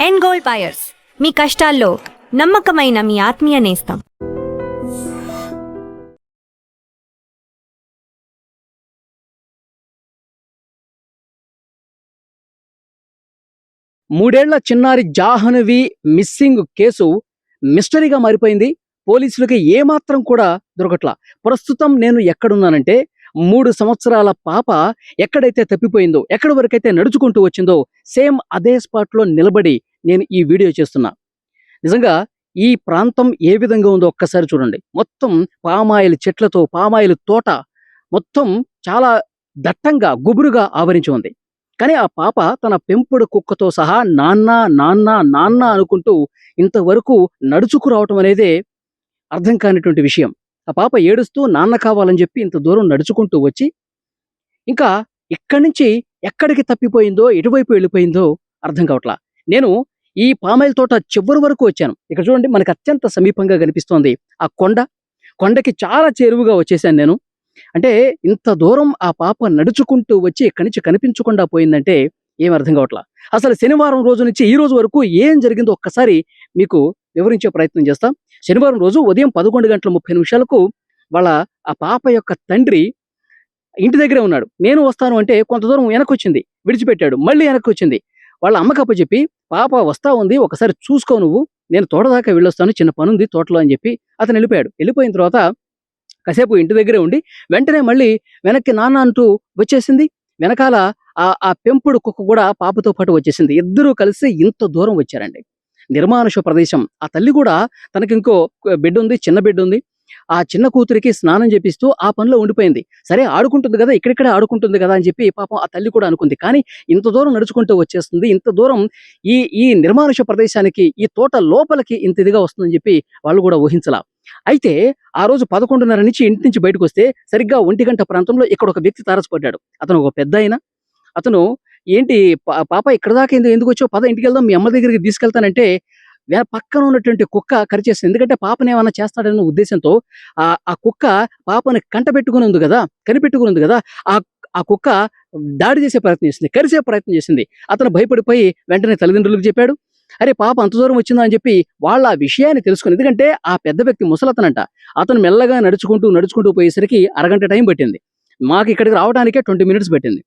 End gold buyers, మీ కష్టాల్లో నమ్మకమైన మీ ఆత్మీయ నేస్తం. మూడేళ్ల చిన్నారి జాహ్నవి మిస్సింగ్ కేసు మిస్టరీగా మారిపోయింది. పోలీసులకి ఏమాత్రం కూడా దొరకట్లా. ప్రస్తుతం నేను ఎక్కడున్నానంటే 3 సంవత్సరాల పాప ఎక్కడైతే తప్పిపోయిందో, ఎక్కడి వరకైతే నడుచుకుంటూ వచ్చిందో సేమ్ అదే స్పాట్లో నిలబడి నేను ఈ వీడియో చేస్తున్నా. నిజంగా ఈ ప్రాంతం ఏ విధంగా ఉందో ఒక్కసారి చూడండి. మొత్తం పామాయిల్ చెట్లతో, పామాయిల్ తోట మొత్తం చాలా దట్టంగా గుబురుగా ఆవరించి ఉంది. కానీ ఆ పాప తన పెంపుడు కుక్కతో సహా నాన్న నాన్న నాన్న అనుకుంటూ ఇంతవరకు నడుచుకు రావటం అనేదే అర్థం కానిటువంటి విషయం. ఆ పాప ఏడుస్తూ నాన్న కావాలని చెప్పి ఇంత దూరం నడుచుకుంటూ వచ్చి ఇంకా ఇక్కడి నుంచి ఎక్కడికి తప్పిపోయిందో, ఎటువైపు వెళ్ళిపోయిందో అర్థం కావట్లా. నేను ఈ పామాయిల్ తోట చివరి వరకు వచ్చాను. ఇక్కడ చూడండి, మనకు అత్యంత సమీపంగా కనిపిస్తోంది ఆ కొండకి చాలా చేరువుగా వచ్చేసాను నేను. అంటే ఇంత దూరం ఆ పాప నడుచుకుంటూ వచ్చి ఇక్కడి నుంచి కనిపించకుండా పోయిందంటే ఏం అర్థం కావట్లా. అసలు శనివారం రోజు నుంచి ఈ రోజు వరకు ఏం జరిగిందో ఒక్కసారి మీకు వివరించే ప్రయత్నం చేస్తాం. శనివారం రోజు ఉదయం 11:30 వాళ్ళ ఆ పాప యొక్క తండ్రి ఇంటి దగ్గరే ఉన్నాడు. నేను వస్తాను అంటే కొంత దూరం వెనకొచ్చింది, విడిచిపెట్టాడు, మళ్ళీ వెనక్కొచ్చింది. వాళ్ళ అమ్మకి అప్పచెప్పి, పాప వస్తా ఉంది, ఒకసారి చూసుకో నువ్వు, నేను తోట దాకా వెళ్ళొస్తాను, చిన్న పనుంది తోటలో అని చెప్పి అతను వెళ్ళిపోయాడు. వెళ్ళిపోయిన తర్వాత కాసేపు ఇంటి దగ్గరే ఉండి వెంటనే మళ్ళీ వెనక్కి నాన్న అంటూ వచ్చేసింది. వెనకాల ఆ పెంపుడు కుక్క కూడా పాపతో పాటు వచ్చేసింది. ఇద్దరూ కలిసి ఇంత దూరం వచ్చారండి. నిర్మానుష ప్రదేశం. ఆ తల్లి కూడా తనకి ఇంకో బిడ్డ ఉంది, చిన్న బిడ్డ ఉంది. ఆ చిన్న కూతురికి స్నానం చేపిస్తూ ఆ పనిలో ఉండిపోయింది. సరే ఆడుకుంటుంది కదా, ఇక్కడిక్కడే ఆడుకుంటుంది కదా అని చెప్పి పాపం ఆ తల్లి కూడా అనుకుంది. కానీ ఇంత దూరం నడుచుకుంటూ వచ్చేస్తుంది, ఇంత దూరం ఈ నిర్మానుష ప్రదేశానికి, ఈ తోట లోపలికి ఇంత ఇదిగా వస్తుందని చెప్పి వాళ్ళు కూడా ఊహించలా. అయితే ఆ రోజు 11:30 నుంచి ఇంటి నుంచి బయటకు వస్తే సరిగ్గా 1 గంట ప్రాంతంలో ఇక్కడ ఒక వ్యక్తి తారసపడ్డాడు. అతను ఒక పెద్దాయన. అతను ఏంటి పాప ఇక్కడ దాకా ఎందుకు వచ్చావు, పద ఇంటికి వెళ్దాం, మీ అమ్మ దగ్గరికి తీసుకెళ్తానంటే పక్కన ఉన్నటువంటి కుక్క కరిచేసింది. ఎందుకంటే పాపని ఏమన్నా చేస్తాడన్న ఉద్దేశంతో ఆ కుక్క పాపని కనిపెట్టుకుని ఉంది కదా, ఆ కుక్క దాడి చేసే ప్రయత్నం చేసింది, కరిసే ప్రయత్నం చేసింది. అతను భయపడిపోయి వెంటనే తల్లిదండ్రులకు చెప్పాడు. అరే పాప అంత దూరం వచ్చిందా అని చెప్పి వాళ్ళ ఆ విషయాన్ని తెలుసుకుని, ఎందుకంటే ఆ పెద్ద వ్యక్తి ముసలతనంట. అతను మెల్లగా నడుచుకుంటూ పోయేసరికి అరగంట టైం పట్టింది. మాకు ఇక్కడికి రావడానికే 20 మినిట్స్ పట్టింది.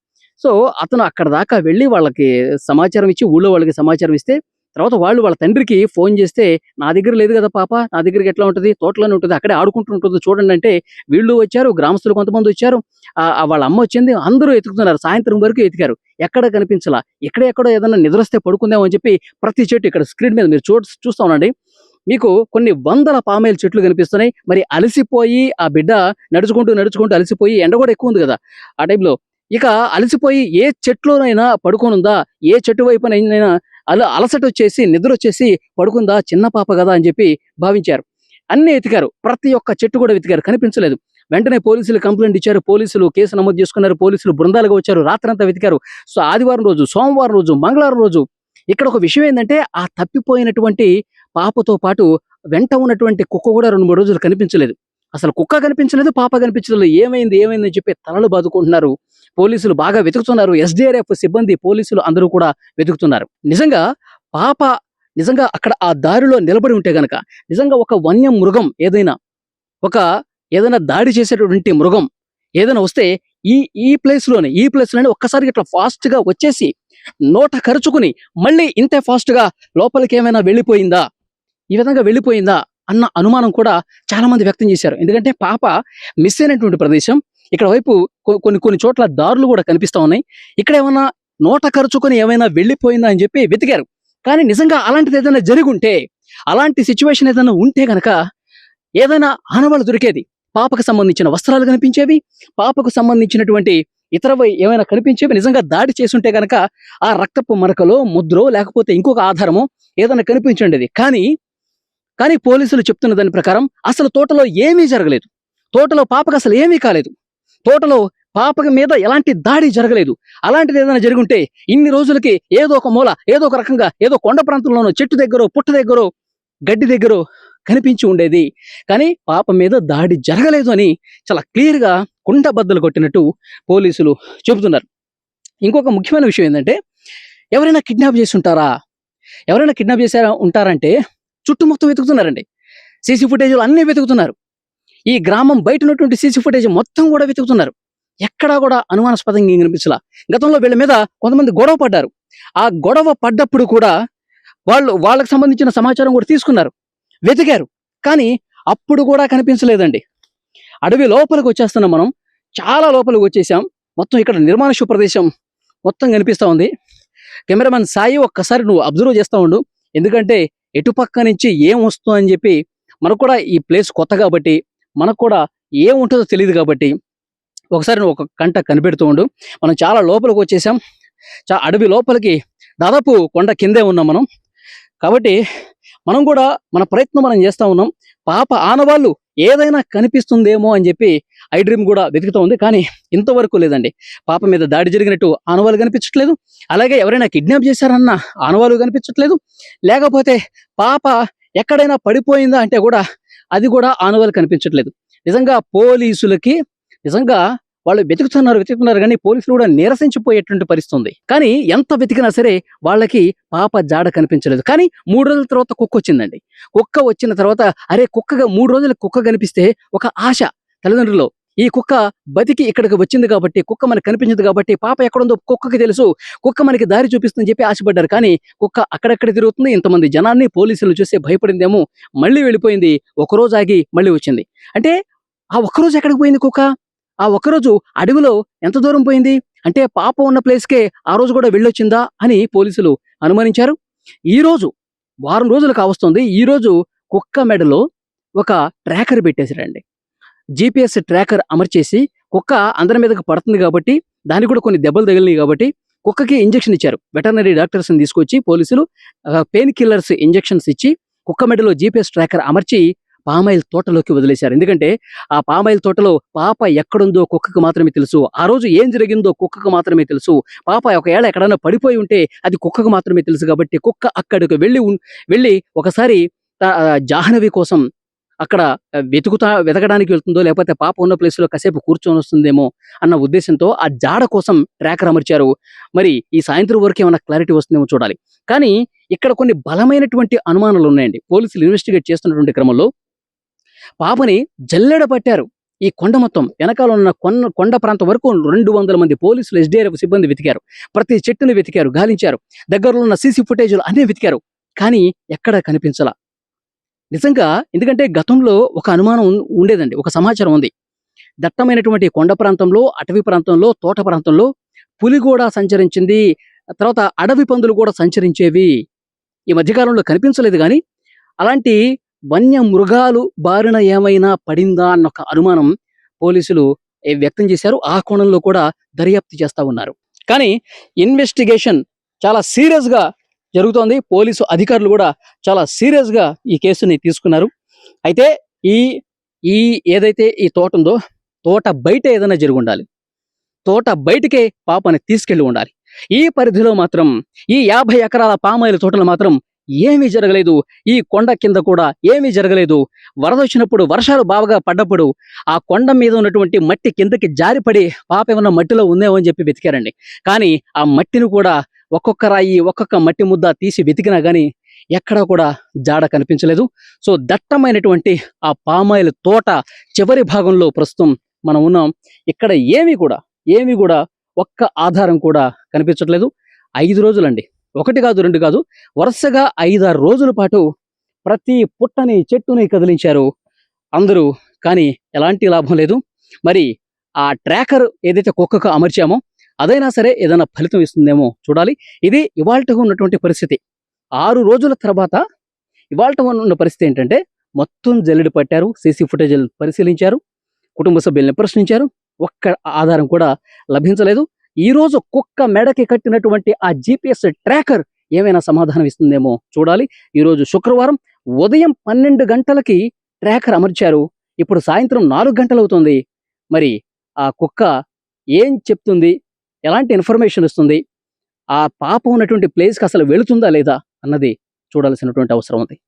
సో అతను అక్కడ దాకా వెళ్ళి వాళ్ళకి సమాచారం ఇచ్చి, ఊళ్ళో వాళ్ళకి సమాచారం ఇస్తే, తర్వాత వాళ్ళు వాళ్ళ తండ్రికి ఫోన్ చేస్తే, నా దగ్గర లేదు కదా పాప, నా దగ్గరికి ఎట్లా ఉంటుంది, తోటలోనే ఉంటుంది, అక్కడే ఆడుకుంటూ ఉంటుంది చూడండి అంటే వీళ్ళు వచ్చారు, గ్రామస్తులు కొంతమంది వచ్చారు, వాళ్ళ అమ్మ వచ్చింది, అందరూ ఎతుకుతున్నారు. సాయంత్రం వరకు ఎతికారు, ఎక్కడ కనిపించలా. ఎక్కడెక్కడో ఏదైనా నిద్రొస్తే పడుకుందాం అని చెప్పి ప్రతి చెట్టు, ఇక్కడ స్క్రీన్ మీద మీరు చూస్తా ఉండండి, మీకు కొన్ని వందల పామాయిల్ చెట్లు కనిపిస్తున్నాయి. మరి అలసిపోయి ఆ బిడ్డ నడుచుకుంటూ అలసిపోయి, ఎండ కూడా ఎక్కువ ఉంది కదా ఆ టైంలో, ఇక అలసిపోయి ఏ చెట్లోనైనా పడుకోనుందా, ఏ చెట్టు వైపునైనా అలసట వచ్చేసి నిద్ర వచ్చేసి పడుకుందా, చిన్న పాప కదా అని చెప్పి భావించారు. అన్ని ఎతికారు, ప్రతి ఒక్క చెట్టు కూడా వెతికారు, కనిపించలేదు. వెంటనే పోలీసులు కంప్లైంట్ ఇచ్చారు, పోలీసులు కేసు నమోదు చేసుకున్నారు, పోలీసులు బృందాలుగా వచ్చారు, రాత్రంతా వెతికారు. సో ఆదివారం రోజు, సోమవారం రోజు, మంగళవారం రోజు. ఇక్కడ ఒక విషయం ఏంటంటే, ఆ తప్పిపోయినటువంటి పాపతో పాటు వెంట ఉన్నటువంటి కుక్క కూడా 2-3 రోజులు కనిపించలేదు. అసలు కుక్క కనిపించలేదు, పాప కనిపించలేదు. ఏమైంది అని చెప్పి తలలు బాదుకుంటున్నారు. పోలీసులు బాగా వెతుకుతున్నారు. SDRF సిబ్బంది, పోలీసులు అందరూ కూడా వెతుకుతున్నారు. పాప నిజంగా అక్కడ ఆ దారిలో నిలబడి ఉంటే గనక, నిజంగా ఒక వన్య మృగం ఏదైనా దాడి చేసేటువంటి మృగం ఏదైనా వస్తే ఈ ప్లేస్ లోనే ఒక్కసారి ఇట్లా ఫాస్ట్ గా వచ్చేసి నోట కరుచుకుని మళ్ళీ ఇంతే ఫాస్ట్ గా లోపలికి ఏమైనా వెళ్ళిపోయిందా, ఈ విధంగా వెళ్ళిపోయిందా అన్న అనుమానం కూడా చాలా మంది వ్యక్తం చేశారు. ఎందుకంటే పాప మిస్ అయినటువంటి ప్రదేశం, ఇక్కడ వైపు కొన్ని చోట్ల దారులు కూడా కనిపిస్తా ఉన్నాయి. ఇక్కడ ఏమైనా నోట ఖర్చుకొని ఏమైనా వెళ్ళిపోయిందా అని చెప్పి వెతికారు. కానీ నిజంగా అలాంటిది ఏదైనా జరుగుంటే, అలాంటి సిచ్యువేషన్ ఏదైనా ఉంటే గనక ఏదైనా ఆనవాళ్ళు దొరికేది. పాపకు సంబంధించిన వస్త్రాలు కనిపించేవి, పాపకు సంబంధించినటువంటి ఇతరవి ఏమైనా కనిపించేవి. నిజంగా దాడి చేసుంటే గనక ఆ రక్తపు మరకలో, ముద్రో, లేకపోతే ఇంకొక ఆధారమో ఏదైనా కనిపించండేది. కానీ పోలీసులు చెప్తున్న దాని ప్రకారం అసలు తోటలో ఏమీ జరగలేదు. తోటలో పాపకు అసలు ఏమీ కాలేదు. తోటలో పాపకి మీద ఎలాంటి దాడి జరగలేదు. అలాంటిది ఏదైనా జరుగుంటే ఇన్ని రోజులకి ఏదో ఒక మూల, ఏదో ఒక రకంగా, ఏదో కొండ ప్రాంతంలోనో, చెట్టు దగ్గర, పుట్ట దగ్గర, గడ్డి దగ్గర కనిపించి ఉండేది. కానీ పాప మీద దాడి జరగలేదు అని చాలా క్లియర్గా కుండ బద్దలు కొట్టినట్టు పోలీసులు చెబుతున్నారు. ఇంకొక ముఖ్యమైన విషయం ఏంటంటే, ఎవరైనా కిడ్నాప్ చేసి ఉంటారా, ఎవరైనా కిడ్నాప్ చేశారా ఉంటారంటే చుట్టూ మొత్తం వెతుకుతున్నారండి. సీసీ ఫుటేజ్లు అన్నీ వెతుకుతున్నారు. ఈ గ్రామం బయట ఉన్నటువంటి సీసీ ఫుటేజ్ మొత్తం కూడా వెతుకుతున్నారు. ఎక్కడా కూడా అనుమానాస్పదంగా ఏం కనిపించలా. గతంలో వీళ్ళ మీద కొంతమంది గొడవ పడ్డారు. ఆ గొడవ పడ్డప్పుడు కూడా వాళ్ళకి సంబంధించిన సమాచారం కూడా తీసుకున్నారు, వెతికారు. కానీ అప్పుడు కూడా కనిపించలేదండి. అడవి లోపలికి వచ్చేస్తున్నాం మనం. చాలా లోపలికి వచ్చేసాం. మొత్తం ఇక్కడ నిర్మానుష్య ప్రదేశం మొత్తం కనిపిస్తా ఉంది. కెమెరామెన్ సాయి ఒక్కసారి నువ్వు అబ్జర్వ్ చేస్తా ఉండు. ఎందుకంటే ఎటుపక్క నుంచి ఏం వస్తుందో అని చెప్పి, మనకు కూడా ఈ ప్లేస్ కొత్త కాబట్టి, మనకు కూడా ఏం ఉంటుందో తెలియదు కాబట్టి ఒకసారి నువ్వు ఒక కంట కనిపెడుతూ ఉండు. మనం చాలా లోపలికి వచ్చేసాం. అడవి లోపలికి దాదాపు కొండ కిందే ఉన్నాం మనం. కాబట్టి మనం కూడా మన ప్రయత్నం మనం చేస్తా ఉన్నాం. పాప ఆనవాళ్ళు ఏదైనా కనిపిస్తుందేమో అని చెప్పి ఐ డ్రీమ్ కూడా వెతుకుతూ ఉంది. కానీ ఇంతవరకు లేదండి. పాప మీద దాడి జరిగినట్టు ఆనవాళ్ళు కనిపించట్లేదు. అలాగే ఎవరైనా కిడ్నాప్ చేశారన్న ఆనవాళ్ళు కనిపించట్లేదు. లేకపోతే పాప ఎక్కడైనా పడిపోయిందా అంటే కూడా అది కూడా ఆనవాళ్ళు కనిపించట్లేదు. నిజంగా పోలీసులకి నిజంగా వాళ్ళు వెతుకుతున్నారు కానీ పోలీసులు కూడా నీరసించిపోయేటువంటి పరిస్థితి ఉంది. కానీ ఎంత వెతికినా సరే వాళ్ళకి పాప జాడ కనిపించలేదు. కానీ 3 రోజుల తర్వాత కుక్క వచ్చిందండి. కుక్క వచ్చిన తర్వాత అరే కుక్కగా 3 రోజులకు కుక్క కనిపిస్తే ఒక ఆశ తల్లిదండ్రులు, ఈ కుక్క బతికి ఇక్కడికి వచ్చింది కాబట్టి, కుక్క మనకు కనిపించింది కాబట్టి పాప ఎక్కడుందో కుక్కకి తెలుసు, కుక్క మనకి దారి చూపిస్తుందని చెప్పి ఆశపడ్డారు. కానీ కుక్క అక్కడెక్కడ తిరుగుతుంది. ఇంతమంది జనాన్ని పోలీసులు చూసి భయపడిందేమో, మళ్ళీ వెళ్ళిపోయింది. ఒకరోజు ఆగి మళ్ళీ వచ్చింది. అంటే ఆ ఒక్కరోజు ఎక్కడికి పోయింది కుక్క? ఆ ఒక్కరోజు అడవిలో ఎంత దూరం పోయింది అంటే పాప ఉన్న ప్లేస్కే ఆ రోజు కూడా వెళ్ళొచ్చిందా అని పోలీసులు అనుమానించారు. ఈ రోజు వారం రోజులు కావస్తుంది. ఈ రోజు కుక్క మెడలో ఒక ట్రాకర్ పెట్టేశారండి. GPS ట్రాకర్ అమర్చేసి, కుక్క అందరి మీదకి పడుతుంది కాబట్టి, దానికి కూడా కొన్ని దెబ్బలు తగిలినాయి కాబట్టి కుక్కకి ఇంజెక్షన్ ఇచ్చారు. వెటర్నరీ డాక్టర్స్ని తీసుకొచ్చి పోలీసులు పెయిన్ కిల్లర్స్ ఇంజెక్షన్స్ ఇచ్చి కుక్క మెడలో GPS ట్రాకర్ అమర్చి పామాయిల్ తోటలోకి వదిలేశారు. ఎందుకంటే ఆ పామాయిల్ తోటలో పాప ఎక్కడుందో కుక్కకు మాత్రమే తెలుసు. ఆ రోజు ఏం జరిగిందో కుక్కకు మాత్రమే తెలుసు. పాప ఒకవేళ ఎక్కడైనా పడిపోయి ఉంటే అది కుక్కకు మాత్రమే తెలుసు. కాబట్టి కుక్క అక్కడికి వెళ్ళి ఒకసారి జాహ్నవి కోసం అక్కడ వెతకడానికి వెళ్తుందో, లేకపోతే పాప ఉన్న ప్లేస్ లో కాసేపు కూర్చొని వస్తుందేమో అన్న ఉద్దేశంతో ఆ జాడ కోసం ట్రాకర్ అమర్చారు. మరి ఈ సాయంత్రం వరకు ఏమైనా క్లారిటీ వస్తుందేమో చూడాలి. కానీ ఇక్కడ కొన్ని బలమైనటువంటి అనుమానాలు ఉన్నాయండి. పోలీసులు ఇన్వెస్టిగేట్ చేస్తున్నటువంటి క్రమంలో పాపని జల్లెడ పట్టారు. ఈ కొండ మొత్తం వెనకాల ఉన్న కొండ ప్రాంతం వరకు 200 మంది పోలీసులు, SDRF సిబ్బంది వెతికారు. ప్రతి చెట్టును వెతికారు, గాలించారు. దగ్గరలో ఉన్న సీసీ ఫుటేజ్లు అన్నీ వెతికారు. కానీ ఎక్కడ కనిపించలా. నిజంగా ఎందుకంటే గతంలో ఒక అనుమానం ఉండేదండి, ఒక సమాచారం ఉంది. దట్టమైనటువంటి కొండ ప్రాంతంలో, అటవీ ప్రాంతంలో, తోట ప్రాంతంలో పులి కూడా సంచరించింది. తర్వాత అడవి పందులు కూడా సంచరించేవి. ఈ మధ్యకాలంలో కనిపించలేదు. కానీ అలాంటి వన్య మృగాలు బారిన ఏమైనా పడిందా అన్న ఒక అనుమానం పోలీసులు వ్యక్తం చేశారు. ఆ కోణంలో కూడా దర్యాప్తు చేస్తా ఉన్నారు. కానీ ఇన్వెస్టిగేషన్ చాలా సీరియస్ గా జరుగుతోంది. పోలీసు అధికారులు కూడా చాలా సీరియస్ గా ఈ కేసుని తీసుకున్నారు. అయితే ఈ ఏదైతే ఈ తోట ఉందో, తోట బయట ఏదైనా జరిగి ఉండాలి. తోట బయటకే పాపని తీసుకెళ్లి ఉండాలి. ఈ పరిధిలో మాత్రం, ఈ 50 ఎకరాల పామాయిల తోటలు మాత్రం ఏమీ జరగలేదు. ఈ కొండ కింద కూడా ఏమీ జరగలేదు. వరద వచ్చినప్పుడు, వర్షాలు బాగా పడ్డప్పుడు ఆ కొండ మీద ఉన్నటువంటి మట్టి కిందకి జారిపడి పాప ఏమన్నా మట్టిలో ఉందేమో అని చెప్పి వెతికారండి. కానీ ఆ మట్టిని కూడా ఒక్కొక్క రాయి, ఒక్కొక్క మట్టి ముద్ద తీసి వెతికినా కానీ ఎక్కడా కూడా జాడ కనిపించలేదు. సో దట్టమైనటువంటి ఆ పామాయిల్ తోట చివరి భాగంలో ప్రస్తుతం మనం ఉన్నాం. ఇక్కడ ఏమీ కూడా ఒక్క ఆధారం కూడా కనిపించట్లేదు. 5 రోజులండి, 1 కాదు 2 కాదు, వరుసగా 5-6 రోజుల పాటు ప్రతి పుట్టని, చెట్టుని కదిలించారు అందరూ. కానీ ఎలాంటి లాభం లేదు. మరి ఆ ట్రాకర్ ఏదైతే కుక్కకు అమర్చామో అదైనా సరే ఏదైనా ఫలితం ఇస్తుందేమో చూడాలి. ఇది ఇవాల్టగా ఉన్నటువంటి పరిస్థితి. 6 రోజుల తర్వాత ఇవాల్ట ఉన్న పరిస్థితి ఏంటంటే, మొత్తం జల్లెడ పట్టారు, సీసీ ఫుటేజ్ పరిశీలించారు, కుటుంబ సభ్యుల్ని ప్రశ్నించారు. ఒక్క ఆధారం కూడా లభించలేదు. ఈ రోజు కుక్క మెడకి కట్టినటువంటి ఆ GPS ట్రాకర్ ఏమైనా సమాధానం ఇస్తుందేమో చూడాలి. ఈరోజు శుక్రవారం ఉదయం 12 గంటలకి ట్రాకర్ అమర్చారు. ఇప్పుడు సాయంత్రం 4 గంటలు అవుతుంది. మరి ఆ కుక్క ఏం చెప్తుంది, ఎలాంటి ఇన్ఫర్మేషన్ ఇస్తుంది, ఆ పాప ఉన్నటువంటి ప్లేస్కి అసలు వెళుతుందా లేదా అన్నది చూడాల్సినటువంటి అవసరం ఉంది.